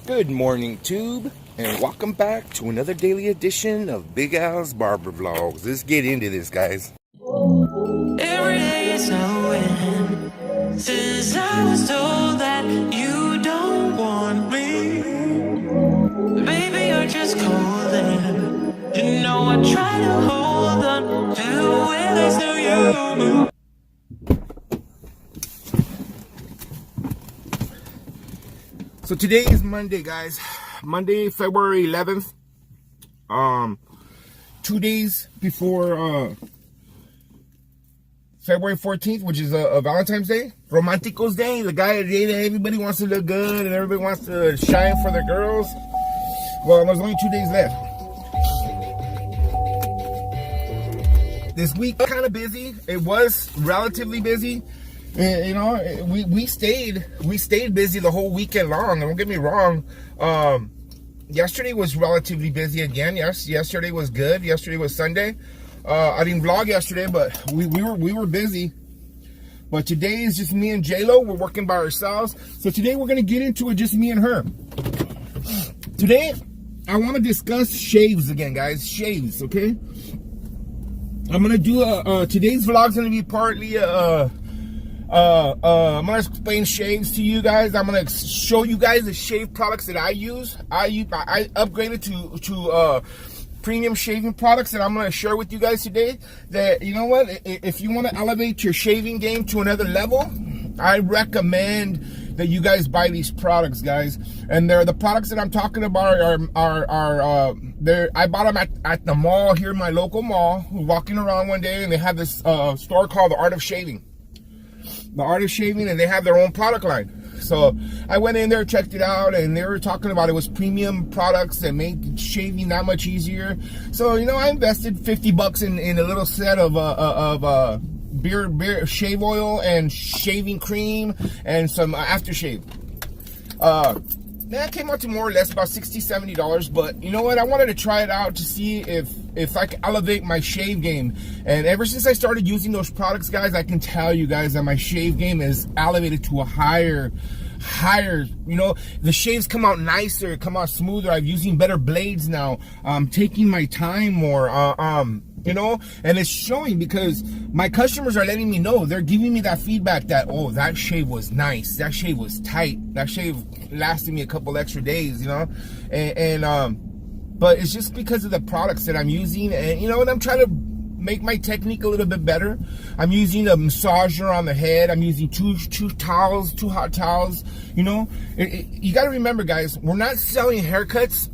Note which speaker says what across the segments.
Speaker 1: Good morning, Tube, and welcome back to another daily edition of Big Al's Barber Vlogs. Let's get into this, guys.
Speaker 2: Every day is a win. Since I was told that you don't want me, baby, you're just calling. You know I try to hold on to where I still you.
Speaker 1: So today is Monday, guys. Monday, February 11th. 2 days before February 14th, which is a Valentine's Day, Romanticos Day, the day that everybody wants to look good and everybody wants to shine for their girls. Well, there's only 2 days left. This week kind of busy. It was relatively busy. You know, we stayed busy the whole weekend long. Don't get me wrong. Yesterday was relatively busy again. Yes, yesterday was good. Yesterday was Sunday. I didn't vlog yesterday, but we were busy. But today is just me and J-Lo. We're working by ourselves. So today we're gonna get into it, just me and her. Today I want to discuss shaves again, guys. Shaves, okay? I'm gonna do today's vlog's gonna be partly I'm gonna explain shaves to you guys. I'm gonna show you guys the shave products that I use. I upgraded to premium shaving products that I'm gonna share with you guys today. That, you know what, if you want to elevate your shaving game to another level, I recommend that you guys buy these products, guys. And they're the products that I'm talking about I bought them at the mall here, my local mall. We're walking around one day and they have this store called The Art of Shaving. The Art of Shaving, and they have their own product line. So I went in there, checked it out, and they were talking about it was premium products that make shaving that much easier. So, you know, I invested 50 bucks in a little set of beard shave oil and shaving cream and some aftershave. That came out to more or less about $60-$70, but you know what? I wanted to try it out to see if I can elevate my shave game. And ever since I started using those products, guys, I can tell you guys that my shave game is elevated to a higher, you know, the shaves come out nicer, come out smoother. I'm using better blades now. I'm taking my time more, you know, and it's showing because my customers are letting me know. They're giving me that feedback that, oh, that shave was nice, that shave was tight, that shave lasted me a couple extra days, you know. But it's just because of the products that I'm using, and you know, and I'm trying to make my technique a little bit better. I'm using a massager on the head. I'm using two hot towels. You know, you got to remember, guys, we're not selling haircuts,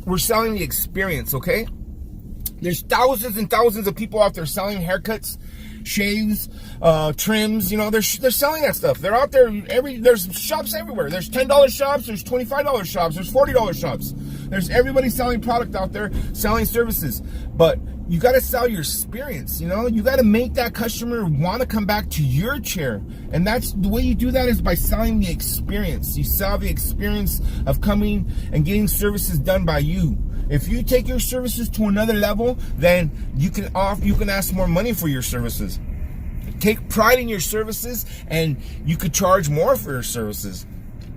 Speaker 1: we're selling the experience, okay? There's thousands and thousands of people out there selling haircuts, shaves, trims. You know, they're selling that stuff. They're out there. There's shops everywhere. There's $10 shops. There's $25 shops. There's $40 shops. There's everybody selling product out there, selling services. But you got to sell your experience. You know, you got to make that customer want to come back to your chair. And that's the way you do that, is by selling the experience. You sell the experience of coming and getting services done by you. If you take your services to another level, then you can ask more money for your services. Take pride in your services, and you could charge more for your services.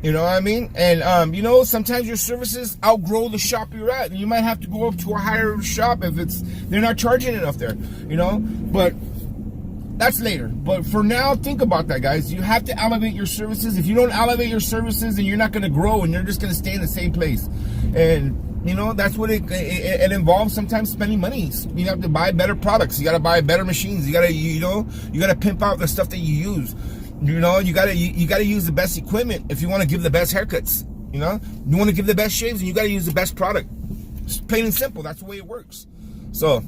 Speaker 1: You know what I mean? And you know, sometimes your services outgrow the shop you're at, and you might have to go up to a higher shop if they're not charging enough there. You know, but that's later. But for now, think about that, guys. You have to elevate your services. If you don't elevate your services, then you're not going to grow, and you're just going to stay in the same place. And you know, that's what it involves. Sometimes spending money. You have to buy better products. You got to buy better machines. You got to, you know, you got to pimp out the stuff that you use. You know, you got to use the best equipment if you want to give the best haircuts. You know, you want to give the best shaves, and you got to use the best product. It's plain and simple. That's the way it works. So, in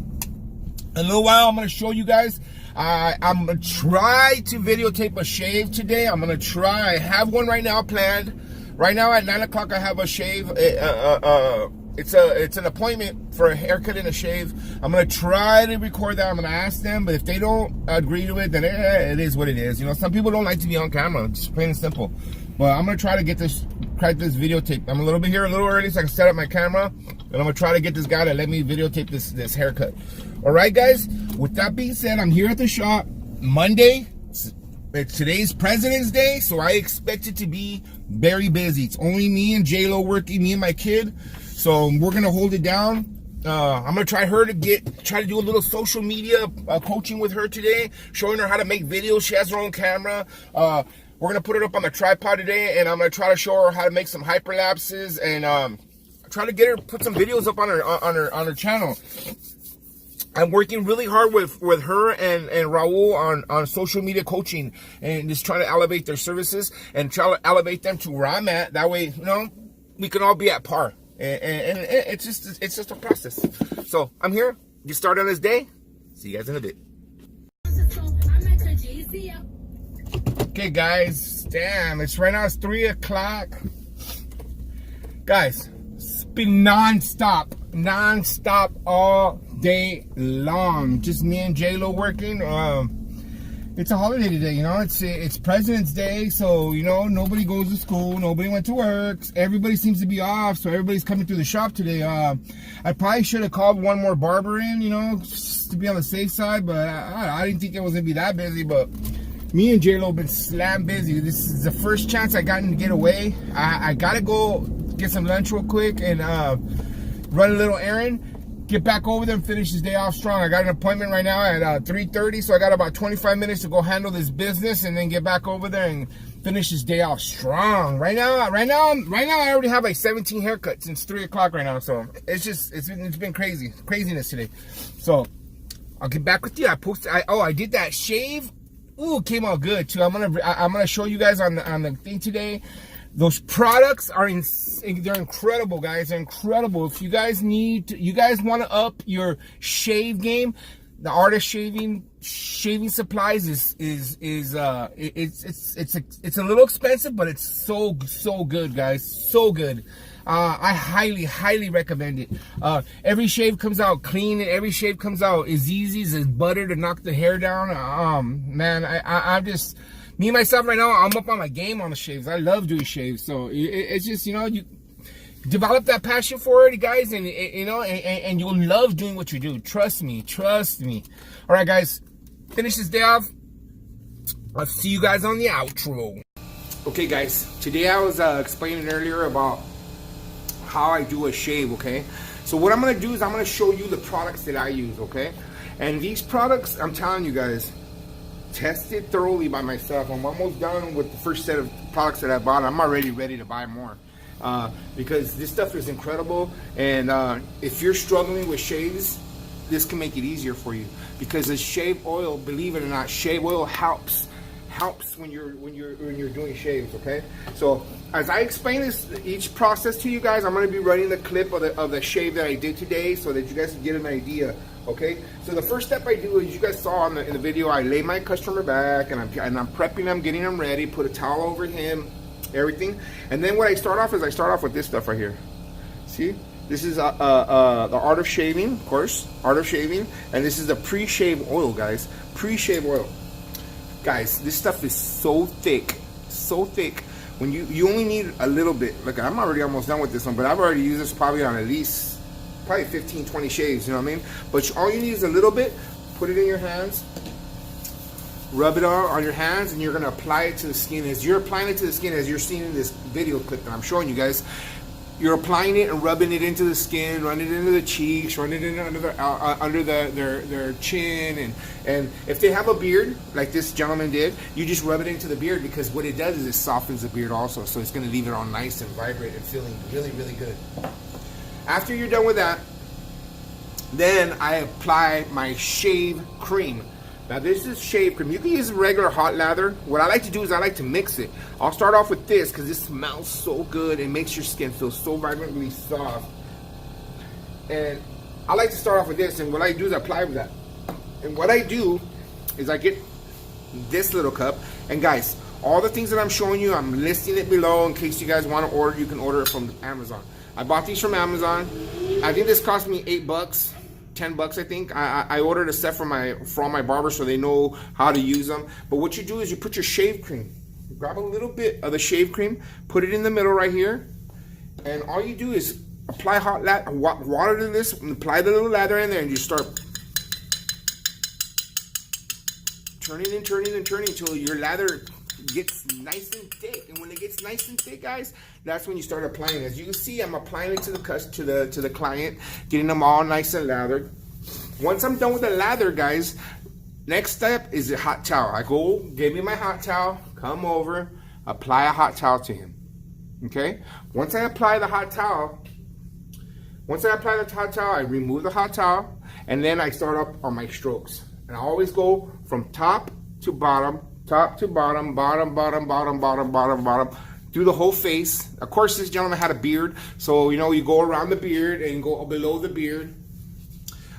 Speaker 1: a little while, I'm going to show you guys. I'm going to try to videotape a shave today. I'm going to try. I have one right now planned. Right now at 9 o'clock, I have a shave. It's an appointment for a haircut and a shave. I'm gonna try to record that. I'm gonna ask them, but if they don't agree to it, then it is what it is. You know, some people don't like to be on camera. It's plain and simple. But I'm gonna try to get this videotape. I'm a little bit here a little early, so I can set up my camera, and I'm gonna try to get this guy to let me videotape this haircut. All right, guys. With that being said, I'm here at the shop Monday. today's President's Day, so I expect it to be very busy. It's only me and J-Lo working, me and my kid. So we're gonna hold it down. I'm gonna try to do a little social media coaching with her today, showing her how to make videos. She has her own camera. We're gonna put it up on the tripod today, and I'm gonna try to show her how to make some hyperlapses and try to get her put some videos up on her channel. I'm working really hard with her and Raul on social media coaching and just trying to elevate their services and try to elevate them to where I'm at. That way, you know, we can all be at par. And it's just a process. So I'm here. Get started on this day. See you guys in a bit. Okay, guys. Damn, it's right now. It's 3 o'clock. Guys, it's been non-stop all day long. Just me and J-Lo working. It's a holiday today, you know. It's President's Day, so you know nobody goes to school, nobody went to work. Everybody seems to be off, so everybody's coming through the shop today. I probably should have called one more barber in, you know, just to be on the safe side, but I didn't think it was gonna be that busy. But me and J-Lo have been slam busy. This is the first chance I gotten to get away. I gotta go get some lunch real quick and run a little errand. Get back over there and finish this day off strong. I got an appointment right now at 3:30, so I got about 25 minutes to go handle this business and then get back over there and finish this day off strong. Right now, I already have like 17 haircuts since 3 o'clock right now. So it's been craziness today. So I'll get back with you. I did that shave. Ooh, it came out good too. I'm gonna show you guys on the thing today. Those products they're incredible, guys. They're incredible. If you guys want to up your shave game, the art of shaving supplies is it's a little expensive, but it's so good, guys. So good. I highly recommend it. Every shave comes out clean, and every shave comes out as easy as butter to knock the hair down. Man, I'm just. Me, myself, right now, I'm up on my game on the shaves. I love doing shaves. So it's just, you know, you develop that passion for it, guys, and you know, and you'll love doing what you do. Trust me. All right, guys, finish this day off. I'll see you guys on the outro. Okay, guys, today I was explaining earlier about how I do a shave, okay? So what I'm going to do is I'm going to show you the products that I use, okay? And these products, I'm telling you guys, tested thoroughly by myself. I'm almost done with the first set of products that I bought. I'm already ready to buy more because this stuff is incredible. And if you're struggling with shaves, this can make it easier for you, because the shave oil, believe it or not, shave oil helps when you're doing shaves. Okay, so as I explain each process to you guys, I'm going to be running the clip of the shave that I did today so that you guys can get an idea. Okay, so the first step I do is, you guys saw in the video, I lay my customer back and I'm prepping him, getting him ready, put a towel over him, everything. And then what I start off with this stuff right here. See, this is the art of shaving, of course, art of shaving, and this is the pre-shave oil, guys. Pre-shave oil, guys. This stuff is so thick. When you only need a little bit. Look, I'm already almost done with this one, but I've already used this probably on at least 15-20 shaves, you know what I mean? But all you need is a little bit. Put it in your hands, rub it on your hands, and you're going to apply it to the skin. As you're applying it to the skin, as you're seeing in this video clip that I'm showing you guys, you're applying it and rubbing it into the skin, run it into the cheeks, run it in under their chin, and if they have a beard like this gentleman did, you just rub it into the beard, because what it does is it softens the beard also, so it's going to leave it all nice and vibrant and feeling really good. After you're done with that, then I apply my shave cream. Now this is shave cream. You can use regular hot lather. What I like to do is I like to mix it. I'll start off with this because this smells so good. It makes your skin feel so vibrantly soft. And I like to start off with this, and what I do is apply with that. And what I do is I get this little cup, and guys, all the things that I'm showing you, I'm listing it below in case you guys want to order. You can order it from Amazon. I bought these from Amazon. I think this cost me $8, $10, I think. I ordered a set from all my barbers so they know how to use them. But what you do is you put your shave cream. You grab a little bit of the shave cream, put it in the middle right here, and all you do is apply hot water to this, and apply the little lather in there, and you start turning and turning and turning until your lather gets nice and thick. And when it gets nice and thick, guys, that's when you start applying. As you can see, I'm applying it to the client, getting them all nice and lathered. Once I'm done with the lather, guys, next step is a hot towel. I go, give me my hot towel, come over, apply a hot towel to him. Okay? Once I apply the hot towel, I remove the hot towel, and then I start up on my strokes. And I always go from top to bottom, bottom, through the whole face. Of course, this gentleman had a beard, so you know, you go around the beard and go below the beard.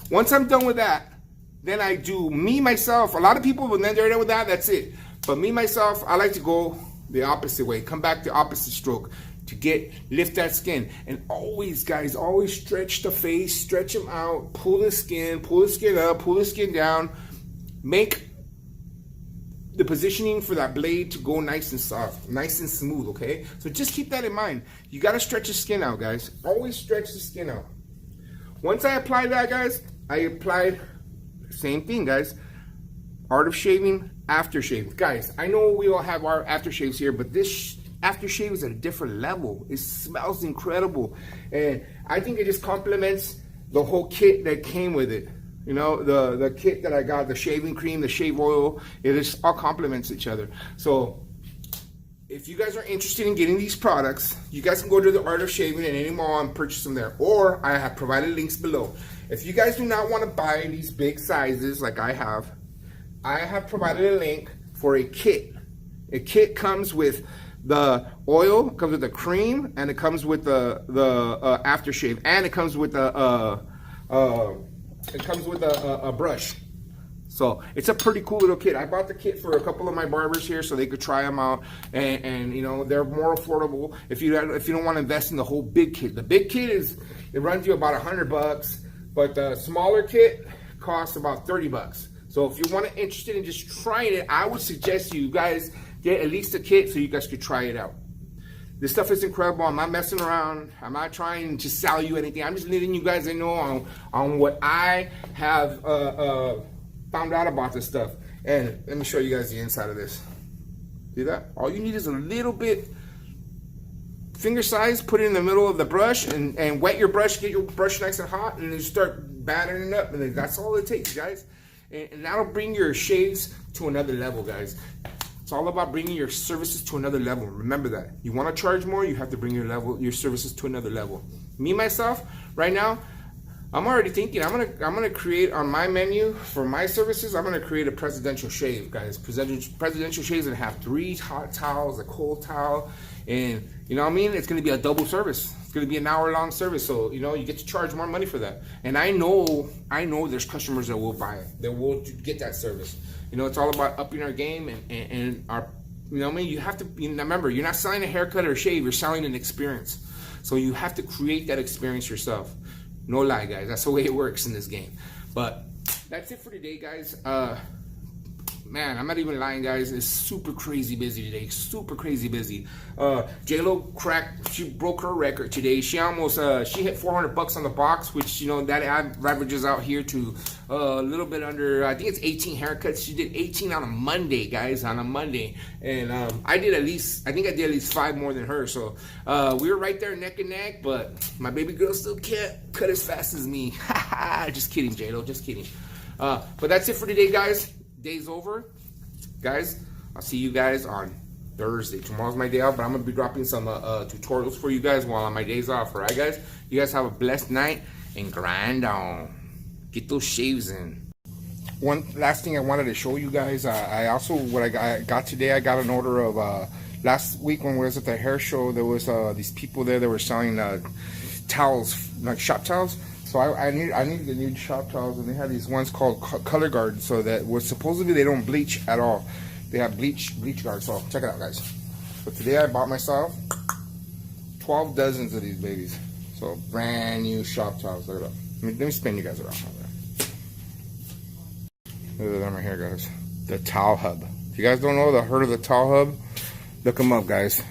Speaker 1: Once I'm done with that, then I do me, myself. A lot of people, when they're done with that, that's it. But me, myself, I like to go the opposite way. Come back the opposite stroke to lift that skin. And always, guys, always stretch the face, stretch them out, pull the skin up, pull the skin down. Make the positioning for that blade to go nice and soft, nice and smooth, okay? So just keep that in mind. You gotta stretch the skin out, guys. Always stretch the skin out. Once I apply that, guys, I applied the same thing, guys. Art of shaving, aftershave. Guys, I know we all have our aftershaves here, but this aftershave is at a different level. It smells incredible. And I think it just complements the whole kit that came with it. You know, the kit that I got, the shaving cream, the shave oil, it just all complements each other. So if you guys are interested in getting these products, you guys can go to the Art of Shaving at any mall and purchase them there. Or I have provided links below. If you guys do not want to buy these big sizes like I have provided a link for a kit. A kit comes with the oil, comes with the cream, and it comes with the aftershave, and it comes with a brush. So it's a pretty cool little kit. I bought the kit for a couple of my barbers here so they could try them out, and you know, they're more affordable if you don't want to invest in the whole big kit. The big kit it runs you about $100, but the smaller kit costs about $30. So if you're interested in just trying it, I would suggest you guys get at least a kit so you guys could try it out. This stuff is incredible. I'm not messing around. I'm not trying to sell you anything. I'm just letting you guys know on what I have found out about this stuff. And let me show you guys the inside of this. See that? All you need is a little bit, finger size, put it in the middle of the brush and wet your brush, get your brush nice and hot, and then start battering it up. And that's all it takes, guys. And that'll bring your shaves to another level, guys. It's all about bringing your services to another level. Remember that. You want to charge more, you have to bring your services to another level. Me, myself, right now, I'm already thinking I'm gonna create on my menu for my services. I'm gonna create a presidential shave, guys. Presidential shaves that have 3 hot towels, a cold towel, and you know what I mean. It's gonna be a double service. It's gonna be an hour-long service, so you know you get to charge more money for that. And I know there's customers that will buy it, that will get that service. You know, it's all about upping our game and our, you know what I mean. You have to remember, you're not selling a haircut or a shave. You're selling an experience. So you have to create that experience yourself. No lie, guys. That's the way it works in this game. But that's it for today, guys. Man, I'm not even lying, guys. It's super crazy busy today. Super crazy busy. J-Lo she broke her record today. She almost, she hit $400 on the box, which, you know, that averages out here to a little bit under, I think it's 18 haircuts. She did 18 on a Monday, guys, on a Monday. And I did at least 5 more than her. So we were right there neck and neck, but my baby girl still can't cut as fast as me. Just kidding, J-Lo, just kidding. But that's it for today, guys. Day's over, guys. I'll see you guys on Thursday. Tomorrow's my day off, but I'm gonna be dropping some tutorials for you guys while on my days off. All right, guys. You guys have a blessed night and grind on. Get those shaves in. One last thing I wanted to show you guys. I also I got today. I got an order of last week when we was at the hair show. There was these people there that were selling towels, like shop towels. So I needed the new shop towels, and they have these ones called Color Guard, so that supposedly they don't bleach at all. They have bleach guard. So check it out, guys. So today I bought myself 12 dozens of these babies. So brand new shop towels. Look it up. Let me spin you guys around. Look at them right here, guys. The Towel Hub. If you guys don't know heard of the Towel Hub, look them up, guys.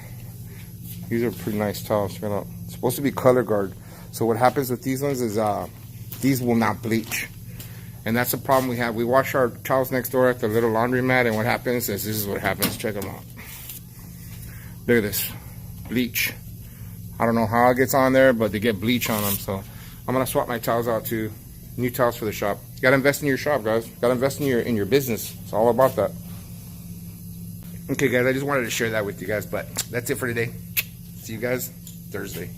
Speaker 1: These are pretty nice towels. Check it out. It's supposed to be Color Guard. So what happens with these ones is these will not bleach. And that's the problem we have. We wash our towels next door at the little laundromat, and what happens is this is what happens. Check them out. Look at this. Bleach. I don't know how it gets on there, but they get bleach on them. So I'm going to swap my towels out to new towels for the shop. You got to invest in your shop, guys. Got to invest in your business. It's all about that. Okay, guys, I just wanted to share that with you guys, but that's it for today. See you guys Thursday.